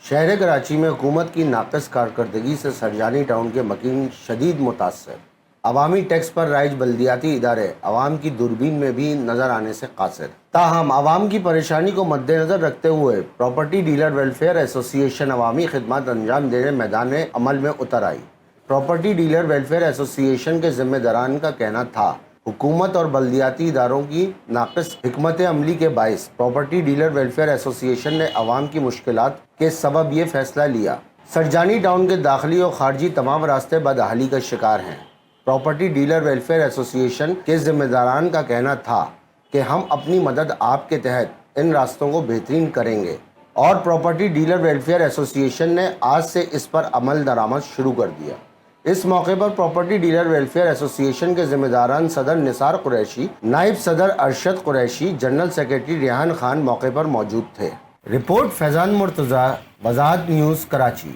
شہر کراچی میں حکومت کی ناقص کارکردگی سے سرجانی ٹاؤن کے مکین شدید متاثر۔ عوامی ٹیکس پر رائج بلدیاتی ادارے عوام کی دوربین میں بھی نظر آنے سے قاصر۔ تاہم عوام کی پریشانی کو مد نظر رکھتے ہوئے پراپرٹی ڈیلر ویلفیئر ایسوسی ایشن عوامی خدمات انجام دینے میدان عمل میں اتر آئی۔ پراپرٹی ڈیلر ویلفیئر ایسوسی ایشن کے ذمہ داران کا کہنا تھا حکومت اور بلدیاتی اداروں کی ناقص حکمت عملی کے باعث پراپرٹی ڈیلر ویلفیئر ایسوسی ایشن نے عوام کی مشکلات کے سبب یہ فیصلہ لیا۔ سرجانی ٹاؤن کے داخلی اور خارجی تمام راستے بدحالی کا شکار ہیں۔ پراپرٹی ڈیلر ویلفیئر ایسوسی ایشن کے ذمہ داران کا کہنا تھا کہ ہم اپنی مدد آپ کے تحت ان راستوں کو بہترین کریں گے، اور پراپرٹی ڈیلر ویلفیئر ایسوسی ایشن نے آج سے اس پر عمل درآمد شروع کر دیا۔ اس موقع پر پراپرٹی ڈیلر ویلفیئر ایسوسی ایشن کے ذمہ داران صدر نثار قریشی، نائب صدر ارشد قریشی، جنرل سیکرٹری ریحان خان موقع پر موجود تھے۔ رپورٹ فیضان مرتضی، وضاحت نیوز، کراچی۔